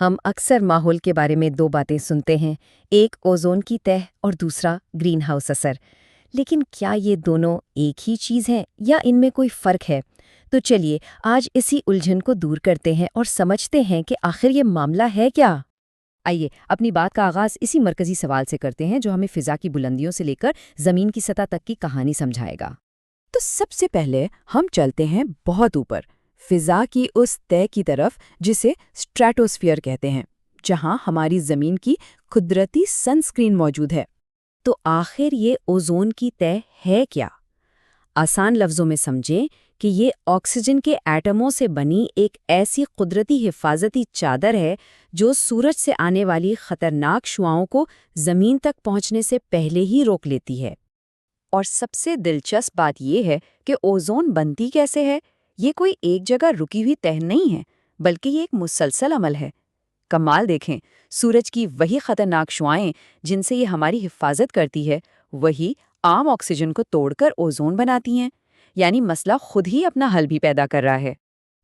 ہم اکثر ماحول کے بارے میں دو باتیں سنتے ہیں، ایک اوزون کی تہ اور دوسرا گرین ہاؤس اثر۔ لیکن کیا یہ دونوں ایک ہی چیز ہیں یا ان میں کوئی فرق ہے؟ تو چلیے آج اسی الجھن کو دور کرتے ہیں اور سمجھتے ہیں کہ آخر یہ معاملہ ہے کیا؟ آئیے اپنی بات کا آغاز اسی مرکزی سوال سے کرتے ہیں جو ہمیں فضا کی بلندیوں سے لے کر زمین کی سطح تک کی کہانی سمجھائے گا۔ تو سب سے پہلے ہم چلتے ہیں بہت اوپر، فضا کی اس تہ کی طرف جسے اسٹریٹوسفیئر کہتے ہیں، جہاں ہماری زمین کی قدرتی سن اسکرین موجود ہے۔ تو آخر یہ اوزون کی تہ ہے کیا؟ آسان لفظوں میں سمجھیں کہ یہ آکسیجن کے ایٹموں سے بنی ایک ایسی قدرتی حفاظتی چادر ہے جو سورج سے آنے والی خطرناک شعاؤں کو زمین تک پہنچنے سے پہلے ہی روک لیتی ہے۔ اور سب سے دلچسپ بات یہ ہے کہ اوزون بنتی کیسے ہے۔ یہ کوئی ایک جگہ رکی ہوئی تہ نہیں ہے، بلکہ یہ ایک مسلسل عمل ہے۔ کمال دیکھیں، سورج کی وہی خطرناک شعاعیں جن سے یہ ہماری حفاظت کرتی ہے، وہی عام آکسیجن کو توڑ کر اوزون بناتی ہیں۔ یعنی مسئلہ خود ہی اپنا حل بھی پیدا کر رہا ہے۔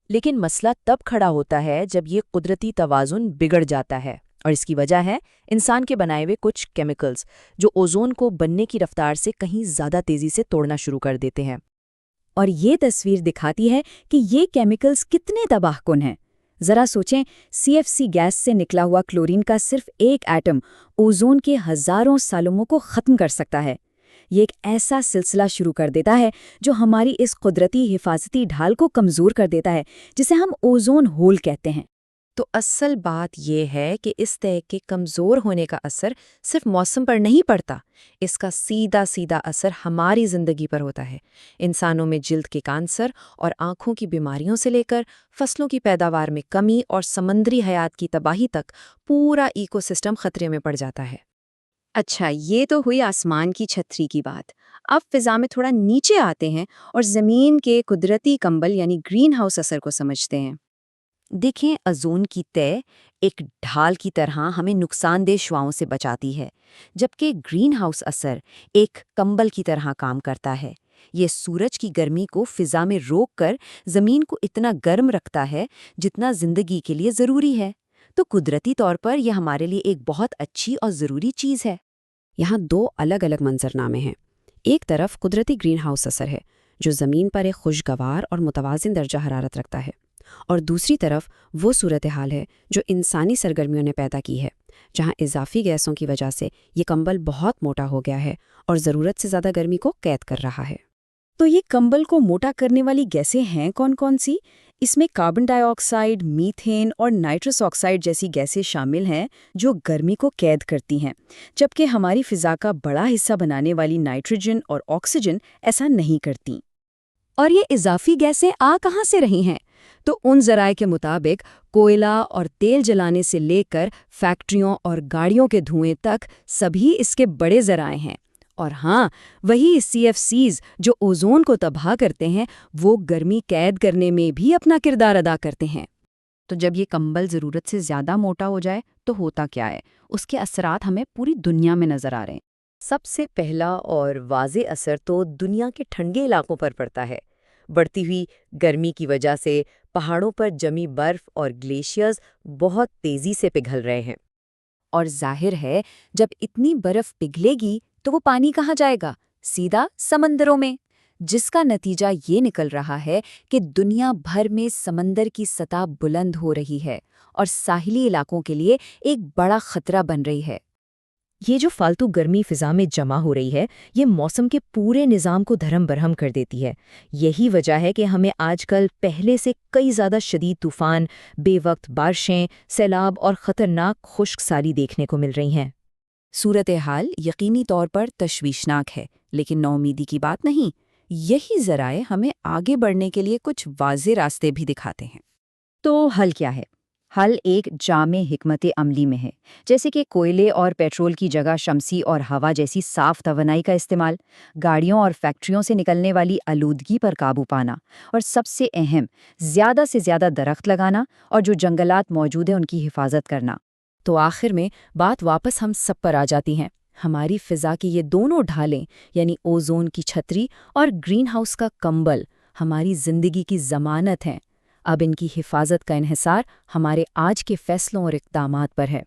لیکن مسئلہ تب کھڑا ہوتا ہے جب یہ قدرتی توازن بگڑ جاتا ہے، اور اس کی وجہ ہے انسان کے بنائے ہوئے کچھ کیمیکلز جو اوزون کو بننے کی رفتار سے کہیں زیادہ تیزی سے توڑنا شروع کر دیتے ہیں۔ اور یہ تصویر دکھاتی ہے کہ یہ کیمیکلز کتنے تباہ کن ہیں۔ ذرا سوچیں، CFC گیس سے نکلا ہوا کلورین کا صرف ایک ایٹم اوزون کے ہزاروں سالوں کو ختم کر سکتا ہے۔ یہ ایک ایسا سلسلہ شروع کر دیتا ہے جو ہماری اس قدرتی حفاظتی ڈھال کو کمزور کر دیتا ہے، جسے ہم اوزون ہول کہتے ہیں۔ تو اصل بات یہ ہے کہ اس تہ کے کمزور ہونے کا اثر صرف موسم پر نہیں پڑتا، اس کا سیدھا اثر ہماری زندگی پر ہوتا ہے۔ انسانوں میں جلد کے کینسر اور آنکھوں کی بیماریوں سے لے کر فصلوں کی پیداوار میں کمی اور سمندری حیات کی تباہی تک پورا ایکو سسٹم خطرے میں پڑ جاتا ہے۔ اچھا، یہ تو ہوئی آسمان کی چھتری کی بات۔ اب فضا میں تھوڑا نیچے آتے ہیں اور زمین کے قدرتی کمبل یعنی گرین ہاؤس اثر کو سمجھتے ہیں۔ دیکھیں، اوزون کی تہ ایک ڈھال کی طرح ہمیں نقصان دہ شعاؤں سے بچاتی ہے، جبکہ گرین ہاؤس اثر ایک کمبل کی طرح کام کرتا ہے۔ یہ سورج کی گرمی کو فضا میں روک کر زمین کو اتنا گرم رکھتا ہے جتنا زندگی کے لیے ضروری ہے۔ تو قدرتی طور پر یہ ہمارے لیے ایک بہت اچھی اور ضروری چیز ہے۔ یہاں دو الگ الگ منظرنامے ہیں۔ ایک طرف قدرتی گرین ہاؤس اثر ہے جو زمین پر ایک خوشگوار اور متوازن درجہ حرارت رکھتا ہے، اور دوسری طرف وہ صورتحال ہے جو انسانی سرگرمیوں نے پیدا کی ہے، جہاں اضافی گیسوں کی وجہ سے یہ کمبل بہت موٹا ہو گیا ہے اور ضرورت سے زیادہ گرمی کو قید کر رہا ہے۔ تو یہ کمبل کو موٹا کرنے والی گیسیں ہیں کون کون سی؟ اس میں کاربن ڈائی آکسائڈ، میتھین اور نائٹرس آکسائڈ جیسی گیسیں شامل ہیں جو گرمی کو قید کرتی ہیں، جبکہ ہماری فضا کا بڑا حصہ بنانے والی نائٹروجن اور آکسیجن ایسا نہیں کرتی۔ اور یہ اضافی گیسیں آ کہاں سے رہی ہیں؟ تو ان ذرائع کے مطابق کوئلہ اور تیل جلانے سے لے کر فیکٹریوں اور گاڑیوں کے دھوئیں تک سبھی اس کے بڑے ذرائع ہیں۔ اور ہاں، وہی CFCs جو اوزون کو تباہ کرتے ہیں، وہ گرمی قید کرنے میں بھی اپنا کردار ادا کرتے ہیں۔ تو جب یہ کمبل ضرورت سے زیادہ موٹا ہو جائے تو ہوتا کیا ہے؟ اس کے اثرات ہمیں پوری دنیا میں نظر آ رہے ہیں۔ سب سے پہلا اور واضح اثر تو دنیا کے ٹھنڈے علاقوں پر پڑتا ہے۔ بڑھتی ہوئی گرمی کی وجہ سے پہاڑوں پر جمی برف اور گلیشیئرز بہت تیزی سے پگھل رہے ہیں، اور ظاہر ہے جب اتنی برف پگھلے گی تو وہ پانی کہاں جائے گا؟ سیدھا سمندروں میں، جس کا نتیجہ یہ نکل رہا ہے کہ دنیا بھر میں سمندر کی سطح بلند ہو رہی ہے اور ساحلی علاقوں کے لیے ایک بڑا خطرہ بن رہی ہے۔ یہ جو فالتو گرمی فضا میں جمع ہو رہی ہے، یہ موسم کے پورے نظام کو دھرم برہم کر دیتی ہے۔ یہی وجہ ہے کہ ہمیں آج کل پہلے سے کئی زیادہ شدید طوفان، بے وقت بارشیں، سیلاب اور خطرناک خشک سالی دیکھنے کو مل رہی ہیں۔ صورتحال یقینی طور پر تشویشناک ہے، لیکن ناامیدی کی بات نہیں۔ یہی ذرائع ہمیں آگے بڑھنے کے لیے کچھ واضح راستے بھی دکھاتے ہیں۔ تو حل کیا ہے؟ حل ایک جامع حکمت عملی میں ہے، جیسے کہ کوئلے اور پیٹرول کی جگہ شمسی اور ہوا جیسی صاف توانائی کا استعمال، گاڑیوں اور فیکٹریوں سے نکلنے والی آلودگی پر قابو پانا، اور سب سے اہم، زیادہ سے زیادہ درخت لگانا اور جو جنگلات موجود ہیں ان کی حفاظت کرنا۔ تو آخر میں بات واپس ہم سب پر آ جاتی ہیں۔ ہماری فضا کی یہ دونوں ڈھالیں، یعنی اوزون کی چھتری اور گرین ہاؤس کا کمبل، ہماری زندگی کی ضمانت ہیں۔ اب ان کی حفاظت کا انحصار ہمارے آج کے فیصلوں اور اقدامات پر ہے۔